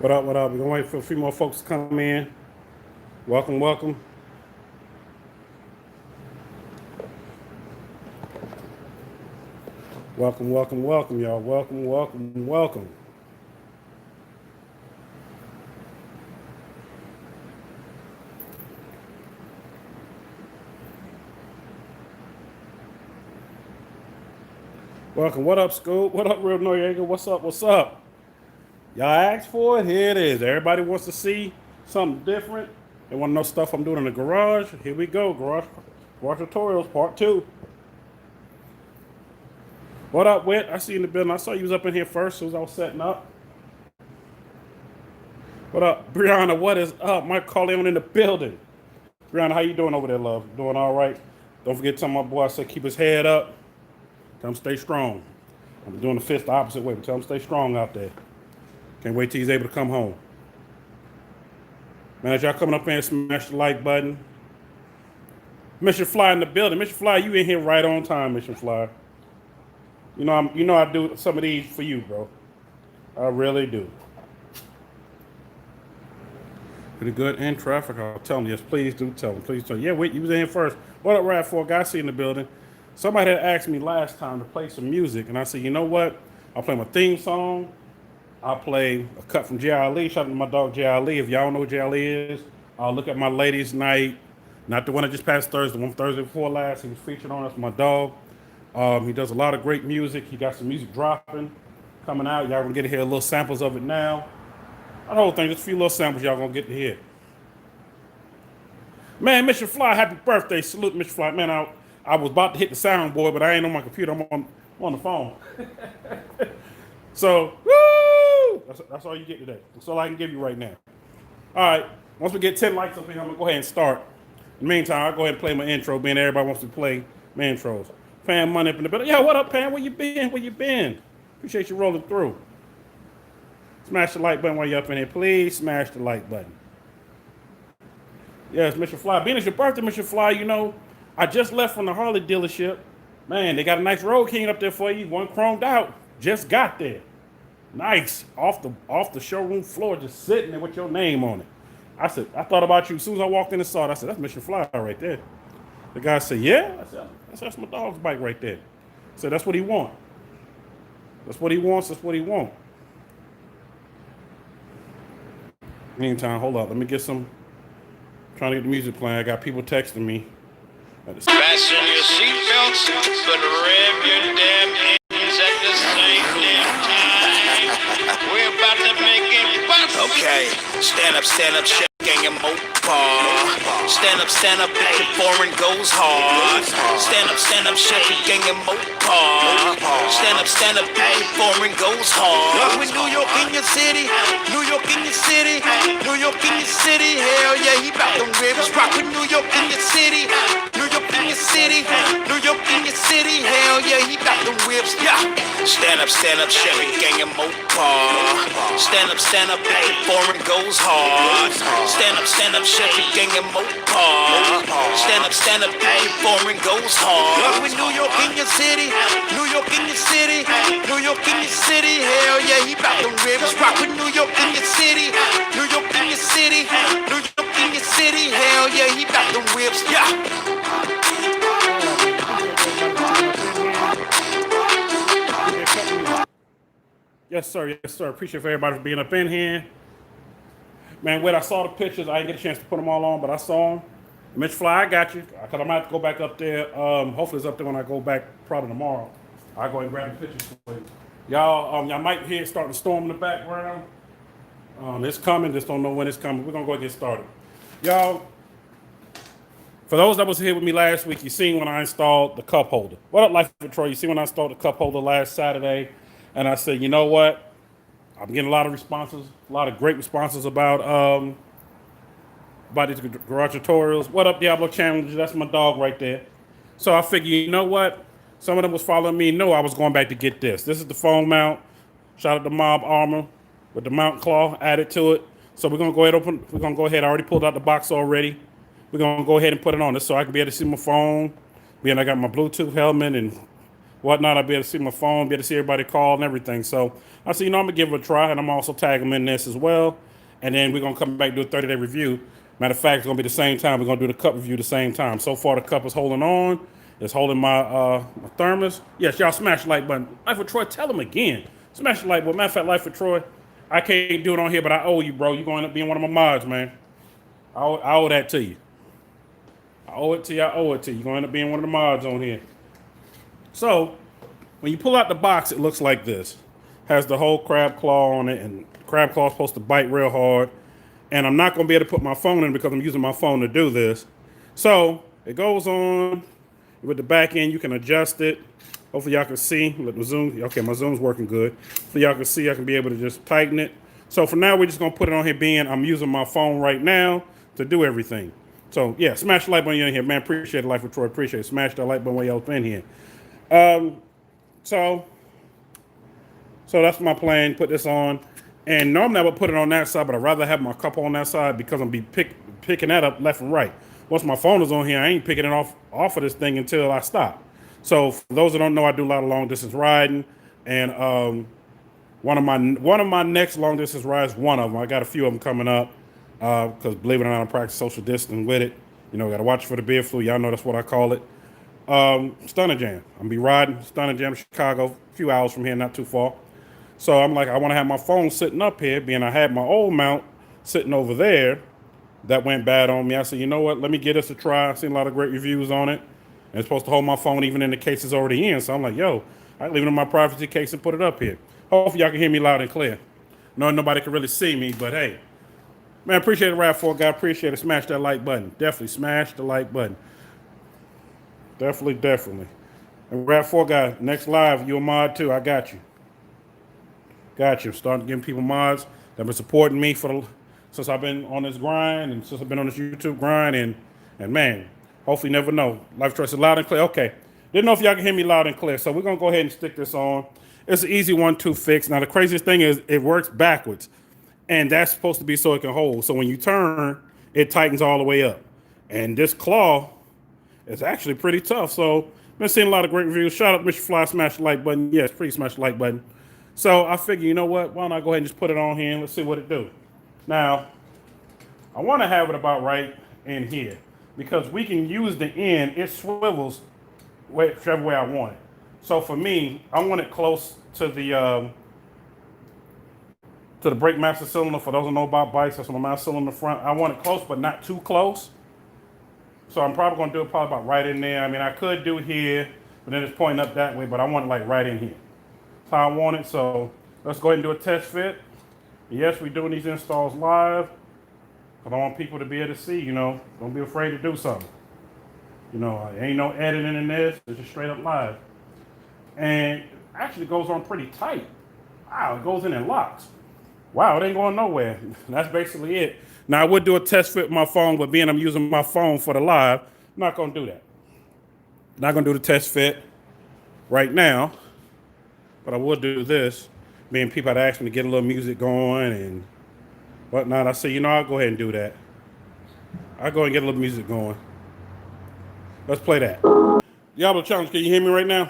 What up? What up? We're gonna wait for a few more folks to come in. Welcome, welcome. Welcome, welcome, welcome, y'all. Welcome, welcome, welcome. Welcome. What up, Scoop? What up, Real Noriega? What's up? What's up? Y'all asked for it. Here it is. Everybody wants to see something different. They want to know stuff I'm doing in the garage. Here we go. Garage tutorials part 2. What up, Whit? I see you in the building. I saw you was up in here first as I was setting up. What up, Brianna? What is up? Mike Corleone in the building. Brianna, how you doing over there, love? Doing all right? Don't forget to tell my boy I said keep his head up. Tell him stay strong. I'm doing the fist the opposite way, but tell him stay strong out there. Can't wait till he's able to come home. Man, as y'all coming up in, smash the like button. Mission Fly in the building. Mission Fly, you in here right on time, Mission Fly. You know I do some of these for you, bro. I really do. Pretty good in traffic. I'll tell him. Yes, please do tell him. Please tell him. Yeah, wait, you was in here first. What up, Rad 4? Guy, see in the building. Somebody had asked me last time to play some music, and I said, you know what? I'll play my theme song. I'll play a cut from J.I. Lee. Shout out to my dog J.I. Lee. If y'all know who J.I. Lee is, I'll look at my ladies' night. Not the one that just passed Thursday, the one Thursday before last. He was featured on. That's my dog. He does a lot of great music. He got some music dropping, coming out. Y'all gonna get to hear little samples of it now. The whole thing, just a few little samples y'all gonna get to hear. Man, Mission Fly, happy birthday. Salute, Mission Fly. Man, I was about to hit the soundboard, but I ain't on my computer. I'm on the phone. So, woo! That's all you get today. That's all I can give you right now. All right. Once we get 10 likes up here, I'm going to go ahead and start. In the meantime, I'll go ahead and play my intro, being everybody wants to play my intros. Pam Money up in the building. Yeah, what up, Pam? Where you been? Where you been? Appreciate you rolling through. Smash the like button while you're up in here. Please smash the like button. Yes, Mission Fly. Being it's your birthday, Mission Fly, you know, I just left from the Harley dealership. Man, they got a nice Road King up there for you. One chromed out. Just got there. Nice. Off the showroom floor, just sitting there with your name on it. I thought about you as soon as I walked in and saw it. I said, that's Mission Fly right there. The guy said, yeah? I said, that's my dog's bike right there. I said, that's what he wants. That's what he wants. That's what he wants. Meantime, hold up. Let me get some. Trying to get the music playing. I got people texting me. Fasten your seatbelts, but rev your damn engines at the same damn time. We're about to make it bust. Okay, stand up, shaking your Mopar. Stand up, if your foreign goes hard. Stand up, shaking your Mopar. Stand up, if your foreign goes hard. With New York in your city, New York in your city, New York in your city. Hell yeah, he bout them ribs. Rock with New York in your city, New York in your city, New York in your city. Hell yeah, he bout them ribs. Yeah. Stand up, Chevy gang your Mopar. Stand up, if your foreign goes hard. Stand up, Chevy gang your Mopar. Stand up, if your foreign goes hard. With New York in your city, New York in your city, New York in your city. Hell yeah, he bout them ribs. Rock with New York in your city, New York in your city, New York in your city. Hell yeah, he bout them ribs. Yeah. Yes, sir. Yes, sir. Appreciate for everybody for being up in here. Man, when I saw the pictures, I didn't get a chance to put them all on, but I saw them. Mitch Fly, I got you. Because I might have to go back up there. Hopefully it's up there when I go back probably tomorrow. I'll go ahead and grab the pictures for you. Y'all might hear it starting to storm in the background. It's coming. Just don't know when it's coming. We're going to go ahead and get started. Y'all, for those that was here with me last week, you seen when I installed the cup holder. What up, Life of Troy? You see when I installed the cup holder last Saturday? And I said, you know what? I'm getting a lot of responses, a lot of great responses about these garage tutorials. What up, Diablo Challenges? That's my dog right there. So I figured, you know what? Some of them was following me. No, I was going back to get this. This is the phone mount. Shout out to MobArmor with the mount claw added to it. So we're gonna go ahead and we're gonna go ahead. I already pulled out the box already. We're gonna go ahead and put it on this so I can be able to see my phone. Being I got my Bluetooth helmet and whatnot. I'll be able to see my phone, be able to see everybody call and everything. So I said, I'm gonna give it a try, and I'm also tag them in this as well. And then we're gonna come back and do a 30-day review. Matter of fact, it's gonna be the same time. We're gonna do the cup review the same time. So far, the cup is holding on. It's holding my thermos. Yes, y'all smash the like button. Life with Troy, tell them again. Smash the like button. Matter of fact, Life with Troy, I can't do it on here, but I owe you, bro. You're going to end up being one of my mods, man. I owe that to you. I owe it to you. I owe it to you. You're going to end up being one of the mods on here. So, when you pull out the box, it looks like this. Has the whole crab claw on it, and crab claw is supposed to bite real hard. And I'm not going to be able to put my phone in because I'm using my phone to do this. So, it goes on. With the back end, you can adjust it. Hopefully y'all can see. Let the zoom. Okay, my zoom's working good. Hopefully y'all can see. I can be able to just tighten it. So for now, we're just going to put it on here being I'm using my phone right now to do everything. So, yeah, smash the like button in here. Man, appreciate it. Life with Troy. Appreciate it. Smash that like button while y'all up in here. So that's my plan. Put this on. And normally I would put it on that side, but I'd rather have my cup on that side because I'm be picking that up left and right. Once my phone is on here, I ain't picking it off of this thing until I stop. So for those that don't know, I do a lot of long distance riding, and one of my next long distance rides, one of them. I got a few of them coming up because believe it or not, I practice social distancing with it. You know, got to watch for the beer flu. Y'all know that's what I call it. Stunner Jam. I'm gonna be riding Stunner Jam, Chicago, a few hours from here, not too far. So I'm like, I want to have my phone sitting up here, being I had my old mount sitting over there. That went bad on me. I said, you know what? Let me give this a try. I've seen a lot of great reviews on it. And it's supposed to hold my phone even in the case it's already in. So I'm like, yo, I leave it in my privacy case and put it up here. Hopefully y'all can hear me loud and clear. No, nobody can really see me, but hey. Man, appreciate it, RAV4 guy. Appreciate it. Smash that like button. Definitely smash the like button. Definitely. And RAV4 guy, next live, you a mod too. I got you. Starting giving people mods that have been supporting me since I've been on this grind and since I've been on this YouTube grind, and man, hopefully never know. Life choice is loud and clear. Okay. Didn't know if y'all can hear me loud and clear. So we're going to go ahead and stick this on. It's an easy 1-2 fix. Now the craziest thing is it works backwards, and that's supposed to be so it can hold. So when you turn, it tightens all the way up. And this claw is actually pretty tough. So been seeing a lot of great reviews. Shout out to Mr. Fly, smash the like button. Yes, please smash the like button. So I figure, you know what? Why don't I go ahead and just put it on here and let's see what it do. Now, I want to have it about right in here because we can use the end. It swivels whichever way I want it. So for me, I want it close to the brake master cylinder. For those who know about bikes, that's on my master cylinder front. I want it close, but not too close. So I'm probably going to do it probably about right in there. I mean, I could do here, but then it's pointing up that way, but I want it like right in here. That's how I want it. So let's go ahead and do a test fit. Yes, we're doing these installs live. I don't want people to be able to see, you know, don't be afraid to do something. You know, ain't no editing in this. It's just straight up live. And it actually goes on pretty tight. Wow, it goes in and locks. Wow, it ain't going nowhere. That's basically it. Now, I would do a test fit with my phone, but being I'm using my phone for the live, I'm not going to do that. Not going to do the test fit right now, but I would do this. Being people had asked me to get a little music going and whatnot. I said, you know, I'll go ahead and do that. I'll go and get a little music going. Let's play that. Diablo Challenge, can you hear me right now?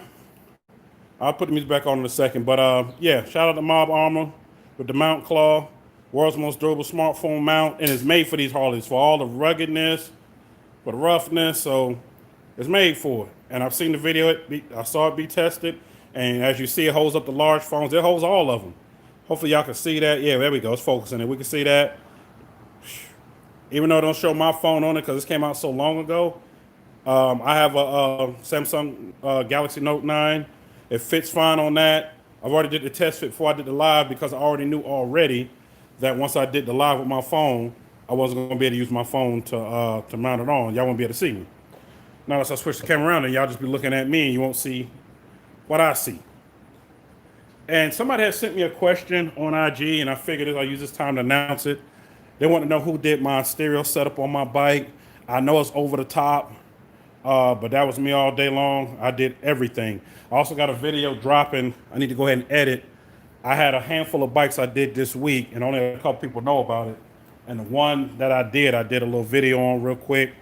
I'll put the music back on in a second. But yeah, shout out to MobArmor with the mount claw. World's most durable smartphone mount. And it's made for these Harleys, for all the ruggedness, for the roughness. So it's made for it. And I've seen the video. I saw it be tested. And as you see, it holds up the large phones. It holds all of them. Hopefully y'all can see that. Yeah, there we go. It's focusing it. We can see that. Even though it don't show my phone on it because this came out so long ago. I have a Samsung Galaxy Note 9. It fits fine on that. I've already did the test fit before I did the live because I already knew already that once I did the live with my phone, I wasn't going to be able to use my phone to mount it on. Y'all won't be able to see me. Now, unless I switch the camera around and y'all just be looking at me and you won't see what I see. And somebody had sent me a question on IG, and I figured I'll use this time to announce it. They want to know who did my stereo setup on my bike. I know it's over the top, but that was me all day long. I did everything. I also got a video dropping. I need to go ahead and edit. I had a handful of bikes I did this week, and only a couple people know about it. And the one that I did a little video on real quick.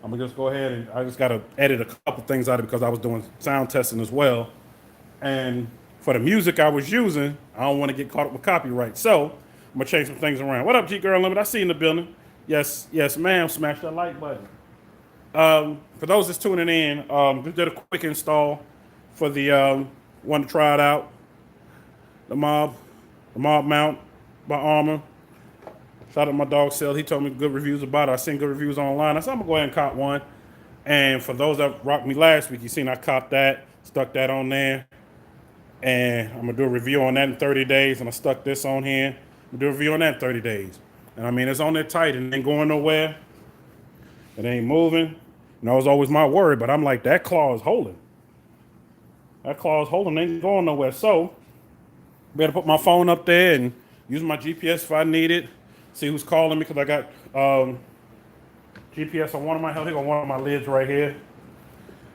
I'm going to just go ahead and I just got to edit a couple things out of it because I was doing sound testing as well. And for the music I was using, I don't want to get caught up with copyright. So I'm gonna change some things around. What up, G Girl Limit? I see you in the building. Yes, yes, ma'am. Smash that like button. For those that's tuning in, just did a quick install for the one to try it out. The mob mount by Armor. Shout out to my dog Sale. He told me good reviews about it. I seen good reviews online. I said I'm gonna go ahead and cop one. And for those that rocked me last week, you seen I copped that, stuck that on there. And I'm gonna do a review on that in 30 days. And I stuck this on here. I'm gonna do a review on that in 30 days. And I mean, it's on there tight and it ain't going nowhere. It ain't moving. And that was always my worry, but I'm like, that claw is holding. That claw is holding, ain't going nowhere. So, better put my phone up there and use my GPS if I need it. See who's calling me, because I got GPS on one of my lids right here.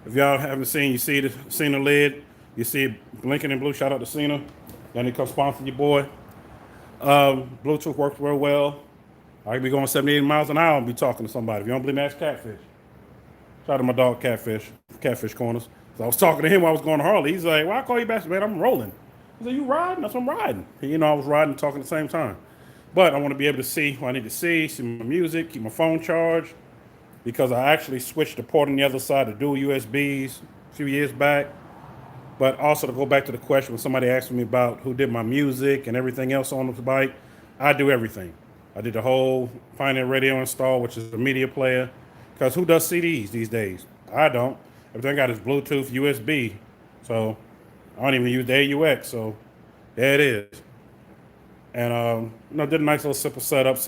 If y'all haven't seen, you see the lid. You see it blinking in blue. Shout out to Cena. Then it comes sponsor your boy. Bluetooth works real well. I could be going 78 miles an hour and be talking to somebody. If you don't believe me, ask Catfish. Shout out to my dog Catfish Corners. So I was talking to him while I was going to Harley. He's like, "Well, I call you back, man. I'm rolling." I said, "You riding?" That's what I'm riding. You know, I was riding and talking at the same time. But I want to be able to see what I need to see my music, keep my phone charged, because I actually switched the port on the other side to dual USBs a few years back. But also to go back to the question when somebody asked me about who did my music and everything else on the bike, I do everything. I did the whole Pioneer Radio install, which is a media player, because who does CDs these days? I don't. Everything I got is Bluetooth, USB. So I don't even use the AUX. So there it is. And did a nice little simple setup.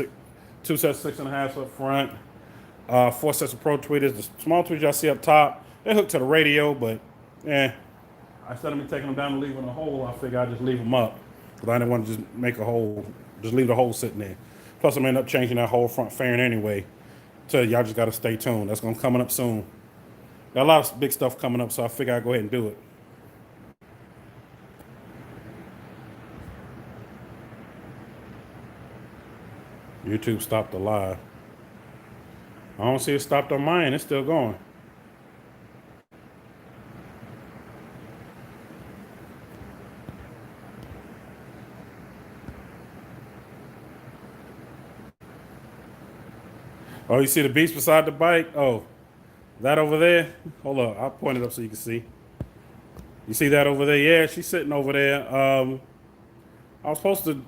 2 sets, 6.5 up front. 4 sets of Pro tweeters. The small tweeters y'all see up top, they're hooked to the radio, but instead of me taking them down and leaving a hole, I figured I'd just leave them up, because I didn't want to just make a hole, just leave the hole sitting there. Plus, I'm end up changing that whole front fairing anyway. So y'all just got to stay tuned. That's going to coming up soon. Got a lot of big stuff coming up, so I figured I'd go ahead and do it. YouTube stopped the live. I don't see it stopped on mine. It's still going. Oh, you see the beast beside the bike? Oh, that over there? Hold up. I'll point it up so you can see. You see that over there? Yeah, she's sitting over there. I was supposed to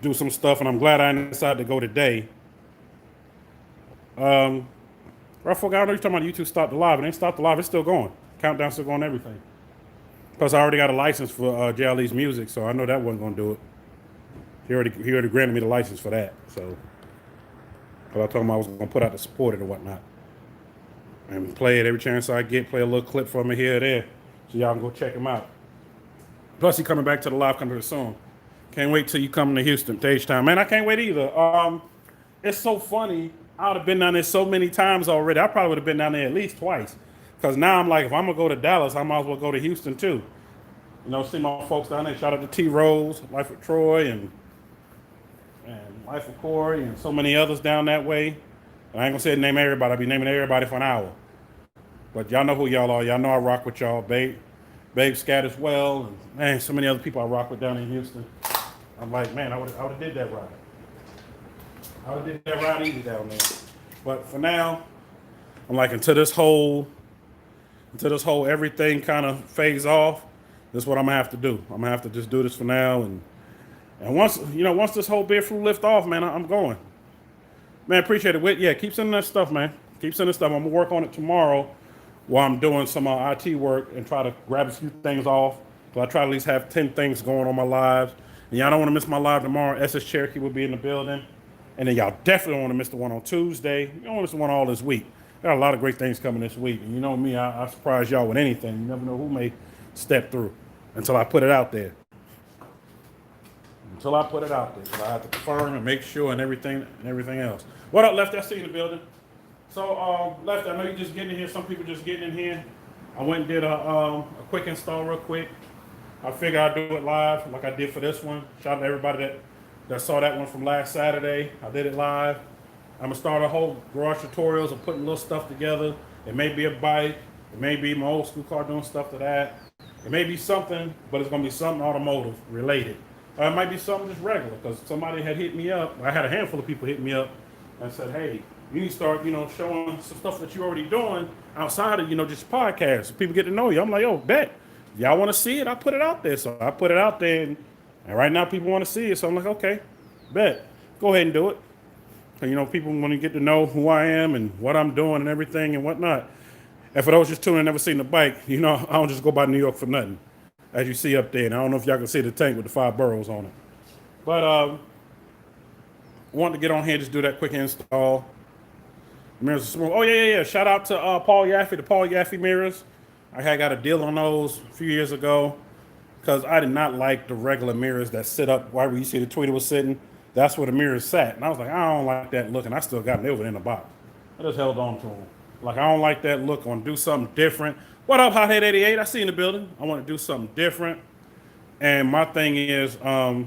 do some stuff, and I'm glad I decided to go today. I forgot. I know you're talking about YouTube stopped the live. It ain't stopped the live. It's still going. Countdown's still going, everything. Plus, I already got a license for JLE's music, so I know that wasn't going to do it. He already granted me the license for that, so. But I told him I was going to put out the support it or whatnot. And play it every chance I get, play a little clip from it here or there, so y'all can go check him out. Plus, he coming back to the live coming soon. Can't wait till you come to Houston, to H-Town. Man, I can't wait either. It's so funny. I would have been down there so many times already. I probably would have been down there at least twice. Because now I'm like, if I'm going to go to Dallas, I might as well go to Houston too. You know, see my folks down there. Shout out to T. Rose, Life with Troy, and Life of Corey, and so many others down that way. I ain't gonna say name everybody. I'll be naming everybody for an hour. But y'all know who y'all are. Y'all know I rock with y'all. Babe Scat as well. And man, so many other people I rock with down in Houston. I'm like, man, I would have did that ride. I would have did that ride easy down there. But for now, I'm like, until this whole everything kind of fades off, this is what I'm gonna have to do. I'm gonna have to just do this for now, and once this whole beer flu lift off, man, I'm going. Man, appreciate it. Yeah, keep sending that stuff, man. Keep sending stuff. I'm gonna work on it tomorrow while I'm doing some IT work and try to grab a few things off. So I try to at least have 10 things going on my lives. And y'all don't want to miss my live tomorrow. SS Cherokee will be in the building. And then y'all definitely don't want to miss the one on Tuesday. You don't want to miss the one all this week. Got a lot of great things coming this week. And you know me, I surprise y'all with anything. You never know who may step through until I put it out there. So I have to confirm and make sure and everything else. What up, Lefty? I see you in the building. So, Lefty, I know you're just getting in here. Some people just getting in here. I went and did a quick install real quick. I figured I'd do it live like I did for this one. Shout out to everybody that saw that one from last Saturday. I did it live. I'm going to start a whole garage tutorials of putting little stuff together. It may be a bike. It may be my old school car doing stuff to that. It may be something, but it's going to be something automotive related. Or it might be something just regular, because somebody had hit me up. I had a handful of people hit me up and said, hey, you need to start, showing some stuff that you're already doing outside of, just podcasts. So people get to know you. I'm like, yo, bet. If y'all want to see it, I put it out there. So I put it out there, and right now people want to see it. So I'm like, okay, bet. Go ahead and do it. And, people want to get to know who I am and what I'm doing and everything and whatnot. And for those just tuning in, never seen the bike, I don't just go by New York for nothing. As you see up there, and I don't know if y'all can see the tank with the 5 boroughs on it. But wanted to get on here, just do that quick install. Mirrors are smooth. Oh, yeah. Shout out to Paul Yaffe, the Paul Yaffe mirrors. I had got a deal on those a few years ago because I did not like the regular mirrors that sit up right where you see the tweeter was sitting. That's where the mirrors sat. And I was like, I don't like that look. And I still got them. They were in the box. I just held on to them. Like, I don't like that look. I want to do something different. What up, Hothead 88? I see you in the building. I want to do something different. And my thing is, I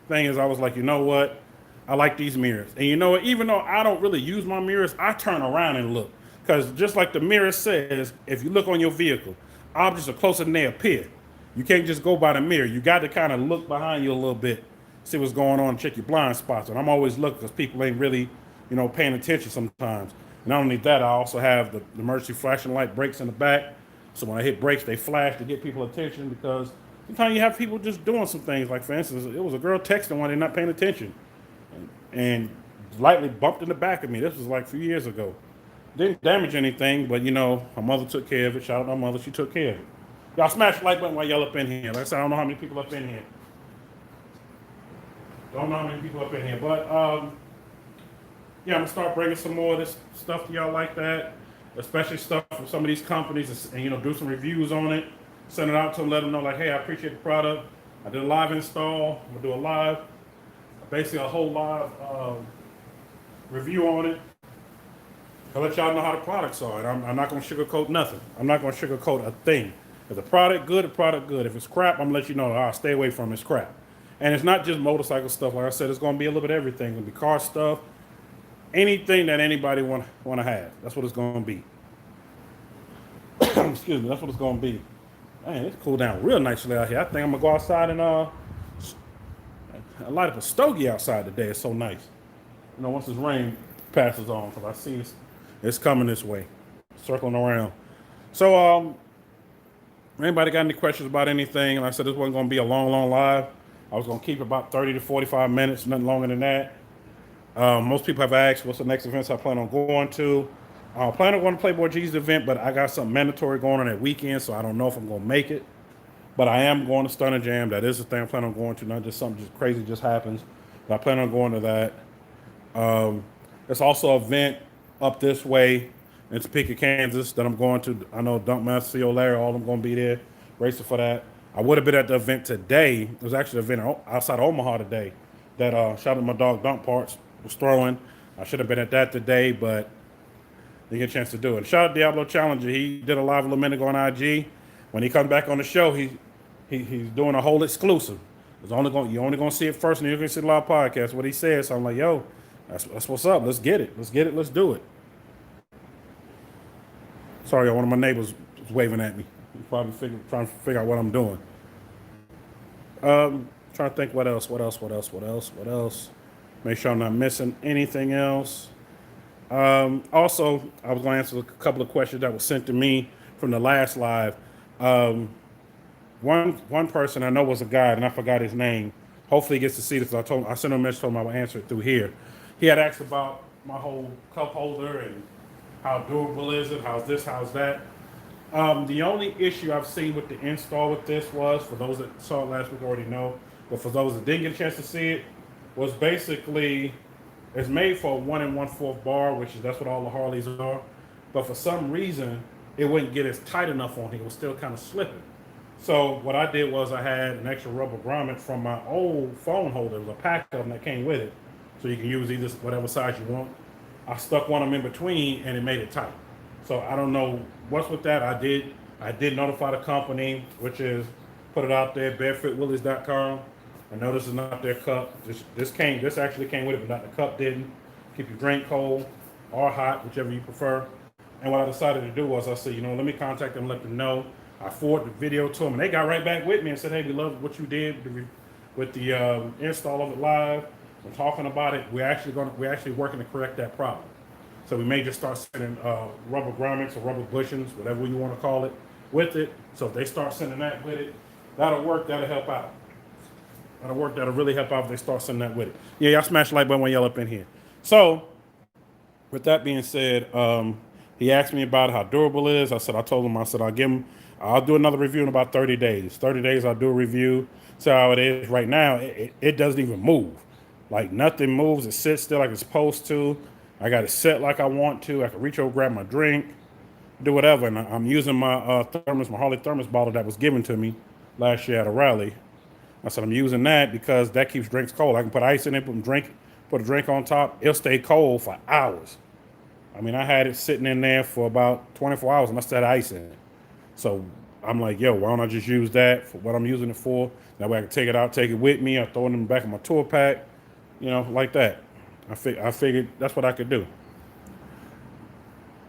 was like, you know what? I like these mirrors. And you know what? Even though I don't really use my mirrors, I turn around and look. Because just like the mirror says, if you look on your vehicle, objects are closer than they appear. You can't just go by the mirror. You got to kind of look behind you a little bit, see what's going on, check your blind spots. And I'm always looking because people ain't really, paying attention sometimes. And not only that, I also have the emergency flashing light brakes in the back. So when I hit brakes, they flash to get people attention because sometimes you have people just doing some things. Like, for instance, it was a girl texting while they're not paying attention and lightly bumped in the back of me. This was like a few years ago. Didn't damage anything, but, her mother took care of it. Shout out to my mother. She took care of it. Y'all smash the like button while y'all up in here. Like I said, I don't know how many people up in here. Don't know how many people up in here. But, yeah, I'm going to start bringing some more of this stuff to y'all like that, especially stuff from some of these companies and, do some reviews on it. Send it out to them, let them know, like, hey, I appreciate the product. I did a live install. I'm going to do a live, basically a whole live review on it. I'll let y'all know how the products are. And I'm not going to sugarcoat nothing. I'm not going to sugarcoat a thing. If the product good, the product good. If it's crap, I'm going to let you know, I'll stay away from it. It's crap. And it's not just motorcycle stuff. Like I said, it's going to be a little bit of everything. It's going to be car stuff. Anything that anybody want to have. That's what it's going to be. Excuse me. That's what it's going to be. Man, it's cooled down real nicely out here. I think I'm going to go outside and light up a stogie outside today. It's so nice. Once this rain passes on, because I see it's coming this way. Circling around. So, anybody got any questions about anything? Like I said, this wasn't going to be a long live. I was going to keep it about 30 to 45 minutes, nothing longer than that. Most people have asked what's the next events I plan on going to. I plan on going to Playboy G's event, but I got something mandatory going on that weekend, so I don't know if I'm going to make it. But I am going to Stunner Jam. That is the thing I plan on going to, not just something just crazy just happens. But I plan on going to that. There's also an event up this way in Topeka, Kansas that I'm going to. I know Dunkmaster, CEO Larry, all of them going to be there, racing for that. I would have been at the event today. It was actually an event outside of Omaha today that shout out to my dog Dunk Parts was throwing. I should have been at that today, but didn't get a chance to do it. Shout out to Diablo Challenger. He did a live a little minute ago on IG. When he comes back on the show, he's doing a whole exclusive. You're only going to see it first, and you're going to see the live podcast. What he said, so I'm like, yo, that's what's up. Let's get it. Let's do it. Sorry, one of my neighbors was waving at me. He's probably trying to figure out what I'm doing. Trying to think what else. Make sure I'm not missing anything else. Also, I was going to answer a couple of questions that were sent to me from the last live. One person I know was a guy, and I forgot his name. Hopefully he gets to see this. I sent him a message, told him I would answer it through here. He had asked about my whole cup holder and how durable is it, how's this, how's that. The only issue I've seen with the install with this was, for those that saw it last week already know, but for those that didn't get a chance to see it, was basically, it's made for a 1 1/4 bar, that's what all the Harleys are. But for some reason, it wouldn't get as tight enough on here. It was still kind of slipping. So what I did was I had an extra rubber grommet from my old phone holder. It was a pack of them that came with it. So you can use either whatever size you want. I stuck one of them in between and it made it tight. So I don't know what's with that. I did notify the company, which is put it out there, barefootwillies.com. I know this is not their cup. This actually came with it, but not the cup didn't. Keep your drink cold or hot, whichever you prefer. And what I decided to do was I said, let me contact them, let them know I forwarded the video to them, and they got right back with me and said, "Hey, we love what you did with the install of it live. We're talking about it. We're actually working to correct that problem. So we may just start sending rubber grommets or rubber bushings, whatever you want to call it, with it. So if they start sending that with it, that'll work. That'll help out. That'll work. That'll really help out if they start sending that with it. Yeah, y'all smash the like button when y'all up in here. So with that being said, he asked me about how durable it is. I told him, I'll do another review in about 30 days. 30 days, I'll do a review. So how it is right now, it doesn't even move. Like nothing moves. It sits still like it's supposed to. I got it set like I want to. I can reach over, grab my drink, do whatever. And I'm using my thermos, my Harley thermos bottle that was given to me last year at a rally. I said I'm using that because that keeps drinks cold. I can put ice in it, put a drink on top. It'll stay cold for hours. I mean, I had it sitting in there for about 24 hours and I still had ice in it. So I'm like, yo, why don't I just use that for what I'm using it for? That way I can take it out, take it with me. I throw it in the back of my tour pack, like that. I figured that's what I could do.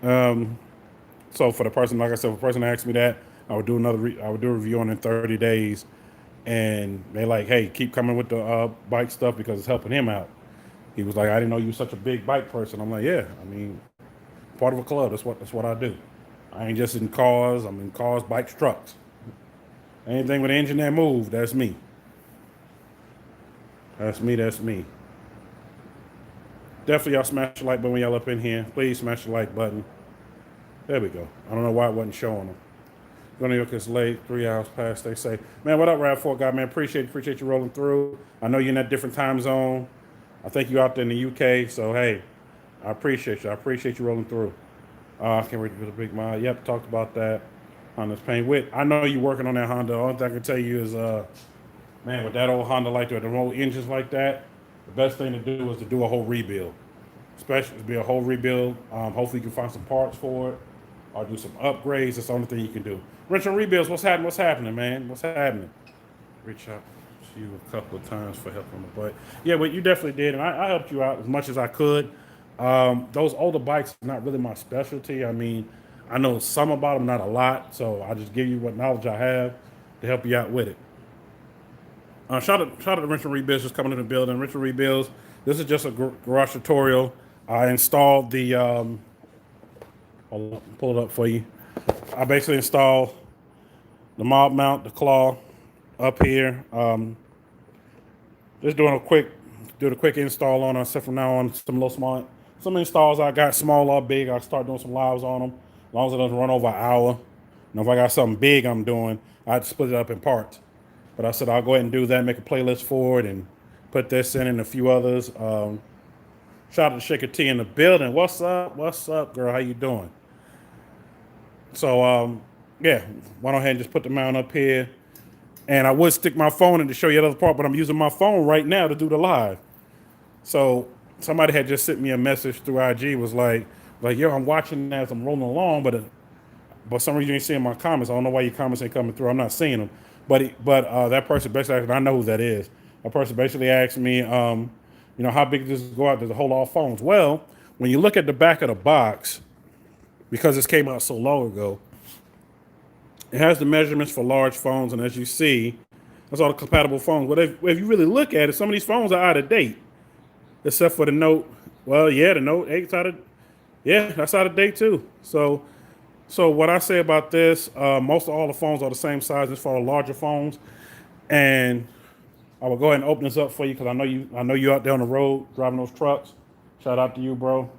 So for the person, like I said, if a person asked me that, I would do I would do a review on it in 30 days. And they like, hey, keep coming with the bike stuff because it's helping him out. He was like, I didn't know you were such a big bike person. I'm like, yeah, I mean, part of a club. That's what I do. I ain't just in cars. I'm in cars, bikes, trucks. Anything with an engine that move, that's me. That's me. Definitely y'all smash the like button when y'all up in here. Please smash the like button. There we go. I don't know why it wasn't showing them. Going to New York is late, 3 hours past. They say, man, what up, Rav4 guy, man? Appreciate you rolling through. I know you're in that different time zone. I think you out there in the UK. So hey, I appreciate you. I appreciate you rolling through. I can't wait to do the big mile. Yep, talked about that. Honda's paint with. I know you're working on that Honda. The only thing I can tell you is, man, with that old Honda like that, the old engines like that, the best thing to do is to do a whole rebuild. Especially to be a whole rebuild. Hopefully you can find some parts for it or do some upgrades. That's the only thing you can do. Wrench and rebuilds, what's happening, man? What's happening? Reach out to you a couple of times for help on the butt. Yeah, but you definitely did, and I helped you out as much as I could. Those older bikes are not really my specialty. I mean, I know some about them, not a lot, so I just give you what knowledge I have to help you out with it. Shout out to Wrench and Rebuilds just coming in the building. Wrench and Rebuilds, this is just a garage tutorial. I installed the, hold on, pull it up for you. I basically installed the mob mount, the claw up here. Just doing a quick install on it. So from now on, some installs I got small or big. I start doing some lives on them, as long as it doesn't run over an hour. And if I got something big I'm doing, I have to split it up in parts. But I said I'll go ahead and do that, make a playlist for it, and put this in and a few others. Shout out to Shaker T in the building. What's up, girl? How you doing? So, yeah, went ahead and just put the mount up here. And I would stick my phone in to show you the other part, but I'm using my phone right now to do the live. So somebody had just sent me a message through IG, was like, yo, I'm watching as I'm rolling along, but some reason you ain't seeing my comments. I don't know why your comments ain't coming through. I'm not seeing them. But that person basically asked, I know who that is. That person basically asked me, how big does it go out? Does it hold all phones? Well, when you look at the back of the box, because this came out so long ago, it has the measurements for large phones, and as you see, that's all the compatible phones. But if you really look at it, some of these phones are out of date, except for the Note. Well, yeah, the Note 8's that's out of date too. So what I say about this, most of all the phones are the same size as for the larger phones, and I will go ahead and open this up for you because I know you out there on the road driving those trucks. Shout out to you, bro.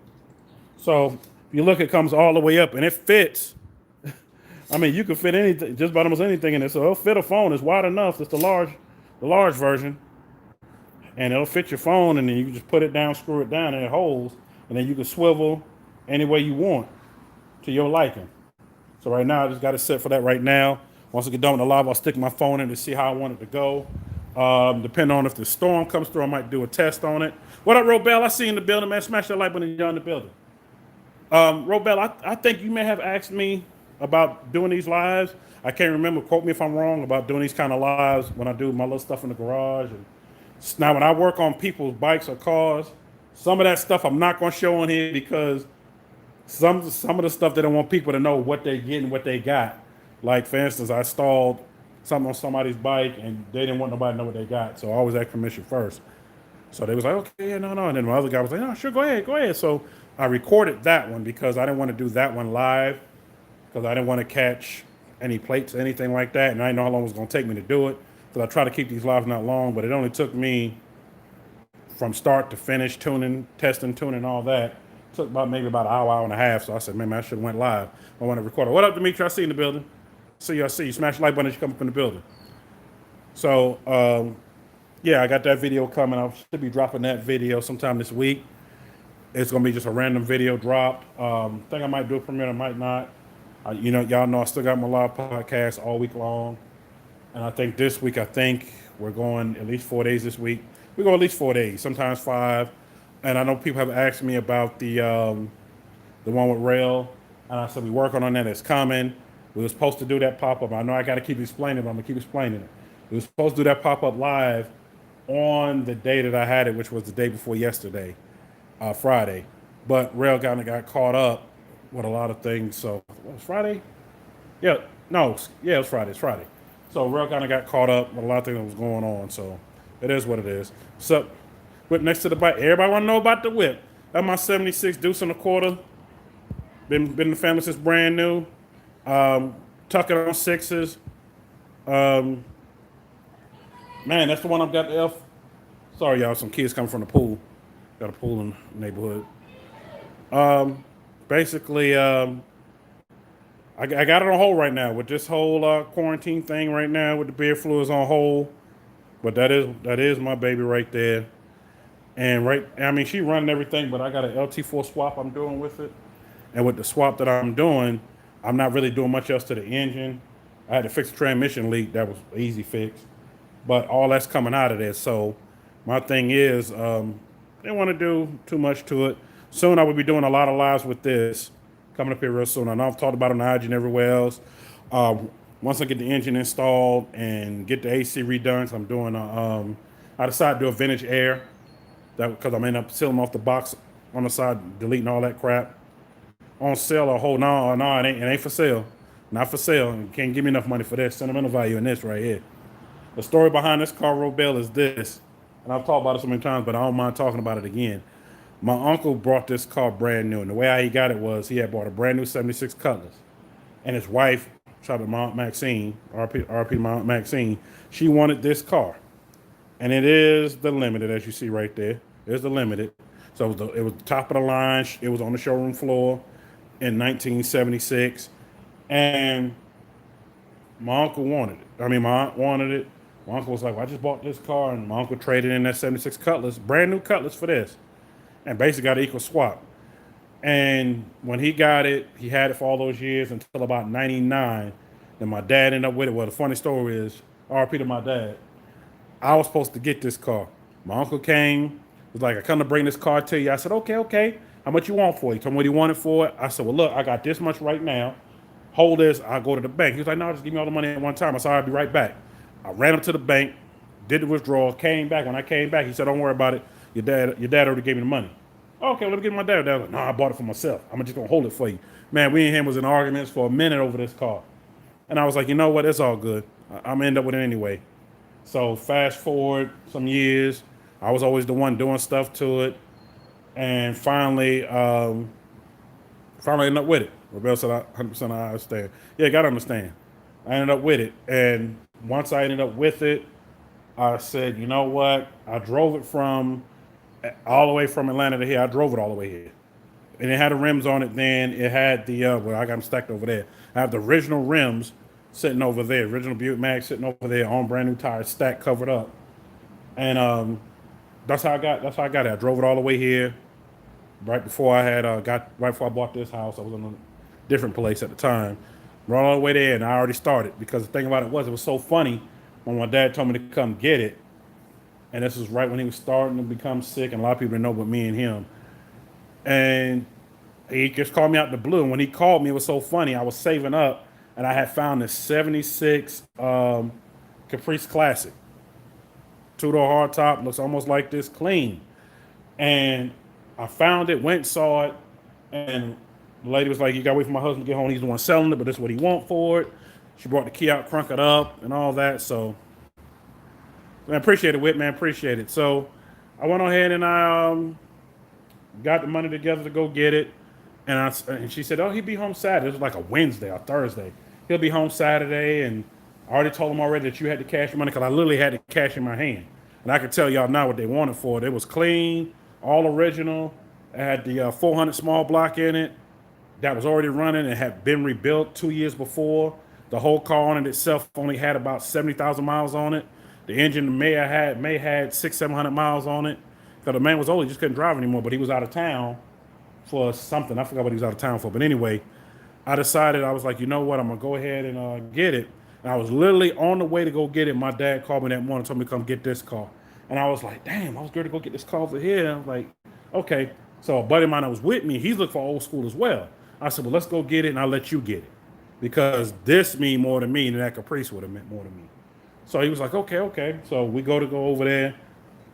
So if you look, it comes all the way up and it fits. I mean, you can fit anything, just about almost anything in it. So it'll fit a phone. It's wide enough. It's the large version, and it'll fit your phone. And then you can just put it down, screw it down, and it holds. And then you can swivel any way you want to your liking. So right now, I just got it set for that right now. Once I get done with the live, I'll stick my phone in to see how I want it to go. Depending on if the storm comes through, I might do a test on it. What up, Robel? I see you in the building, man. Smash that like button you're in the building. Robel, I think you may have asked me about doing these lives. I can't remember. Quote me if I'm wrong about doing these kind of lives when I do my little stuff in the garage. And now, when I work on people's bikes or cars, some of that stuff I'm not going to show on here because some of the stuff they don't want people to know what they get and what they got. Like for instance, I stalled something on somebody's bike and they didn't want nobody to know what they got, so I always ask permission first. So they was like, okay, yeah, no, no. And then my other guy was like, no, sure, go ahead, go ahead. So I recorded that one because I didn't want to do that one live because I didn't want to catch any plates or anything like that. And I didn't know how long it was going to take me to do it. So I try to keep these lives not long, but it only took me from start to finish tuning, testing, tuning, all that. It took maybe about an hour, hour and a half. So I said, man, I should have went live. I want to record it. What up, Dimitri? I see you in the building. See you, I see you. Smash the like button as you come up in the building. So, yeah, I got that video coming. I should be dropping that video sometime this week. It's gonna be just a random video drop. Think I might do a premiere, I might not. Y'all know I still got my live podcast all week long, and I think this week, we're going at least 4 days this week. We go at least 4 days, sometimes 5. And I know people have asked me about the one with Rail, and I said we working on that. It's coming. We were supposed to do that pop up. I know I got to keep explaining, but I'm gonna keep explaining it. We were supposed to do that pop up live on the day that I had it, which was the day before yesterday, Friday. But Rail kind of got caught up with a lot of things. So what was Friday? Yeah, no, yeah, it was Friday. It's Friday. So Rail kind of got caught up with a lot of things that was going on. So it is what it is. So whip next to the bike. Everybody want to know about the whip. That's my 76 deuce and a quarter. Been in the family since brand new. Tucking on sixes. Man, that's the one I've got the F. Sorry, y'all. Some kids coming from the pool. Got a pool in the neighborhood. Basically, I got it on hold right now with this whole quarantine thing right now with the beard flu is on hold. But that is my baby right there. And I mean, she running everything, but I got an LT4 swap I'm doing with it. And with the swap that I'm doing, I'm not really doing much else to the engine. I had to fix a transmission leak. That was an easy fix. But all that's coming out of there. So my thing is, didn't want to do too much to it. Soon I will be doing a lot of lives with this coming up here real soon. I know I've talked about it on IG and everywhere else. Once I get the engine installed and get the AC redone, so I'm doing I decided to do a vintage air because I'm ending up sealing off the box on the side, deleting all that crap. On sale or hold no, it ain't for sale. Not for sale. You can't give me enough money for this. Sentimental value in this right here. The story behind this car Robel is this, and I've talked about it so many times, but I don't mind talking about it again. My uncle brought this car brand new, and the way he got it was he had bought a brand new 76 Cutlass, and his wife, shout out to my Aunt Maxine, RP my Aunt Maxine, she wanted this car, and it is the Limited, as you see right there. It's the Limited. So it was the top of the line. It was on the showroom floor in 1976, and my uncle wanted it. I mean, my aunt wanted it. My uncle was like, well, I just bought this car, and my uncle traded in that 76 Cutlass, brand new Cutlass for this, and basically got an equal swap. And when he got it, he had it for all those years until about 99. Then my dad ended up with it. Well, the funny story is, RP to my dad, I was supposed to get this car. My uncle came, was like, I come to bring this car to you. I said, okay. How much you want for it? He told me what he wanted for it. I said, well, look, I got this much right now. Hold this, I'll go to the bank. He was like, no, just give me all the money at one time. I said, I'll be right back. I ran up to the bank, did the withdrawal, came back. When I came back, he said, don't worry about it. Your dad already gave me the money. Okay, well, let me get my dad. Dad was like, no, I bought it for myself. I'm just gonna hold it for you. Man, we and him was in arguments for a minute over this car. And I was like, you know what, it's all good. I'm gonna end up with it anyway. So fast forward some years, I was always the one doing stuff to it. And finally ended up with it. Rebel said, 100% I understand. Yeah, got to understand. I ended up with it. And once I ended up with it, I said, you know what? I drove it all the way from Atlanta to here. I drove it all the way here. And it had the rims on it then. It had I got them stacked over there. I have the original rims sitting over there. Original Buick Mag sitting over there on brand new tires, stacked, covered up. And that's how I got it. I drove it all the way here. Right before I bought this house, I was in a different place at the time. Run all the way there, and I already started because the thing about it was so funny when my dad told me to come get it, and this was right when he was starting to become sick, and a lot of people didn't know but me and him. And he just called me out the blue. And when he called me, it was so funny. I was saving up, and I had found this '76 Caprice Classic, two-door hardtop, looks almost like this, clean, and I found it, went, saw it, and the lady was like, you got to wait for my husband to get home. He's the one selling it, but this is what he want for it. She brought the key out, crunk it up, and all that. So, man, appreciate it, Whit, man, appreciate it. So, I went ahead and I got the money together to go get it. And she said, "Oh, he'll be home Saturday." It was like a Wednesday or Thursday. He'll be home Saturday, and I already told him already that you had to cash your money because I literally had the cash in my hand, and I could tell y'all now what they wanted for it. It was clean, all original. It had the 400 small block in it that was already running. It had been rebuilt 2 years before. The whole car on it itself only had about 70,000 miles on it. The engine may have had 600-700 miles on it because the man was old. He just couldn't drive anymore, but he was out of town for something. I forgot what he was out of town for. But anyway, I decided, I was like, you know what? I'm going to go ahead and get it. And I was literally on the way to go get it. My dad called me that morning and told me to come get this car. And I was like, damn, I was going to go get this car over here. I was like, okay. So a buddy of mine that was with me, he's looking for old school as well. I said, well, let's go get it and I'll let you get it. Because this mean more to me than that Caprice would have meant more to me. So he was like, okay. So we go over there.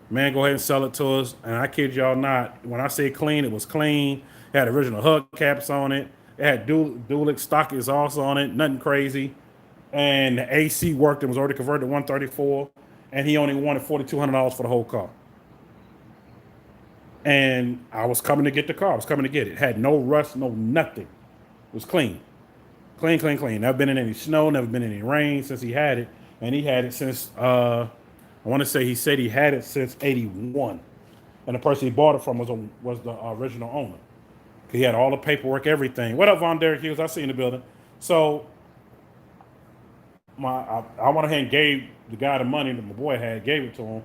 Man, go ahead and sell it to us. And I kid y'all not, when I say clean, it was clean. It had original hubcaps on it. It had dual stock exhaust on it, nothing crazy. And the AC worked. It was already converted to 134. And he only wanted $4,200 for the whole car. And I was coming to get the car. I was coming to get it. Had no rust, no nothing. It was clean. Clean. Never been in any snow, never been in any rain since he had it. And he had it since, I want to say he said he had it since 81. And the person he bought it from was the original owner. He had all the paperwork, everything. What up, Von Derek Hughes? I see you in the building. So I went ahead and gave the guy the money that my boy had, gave it to him.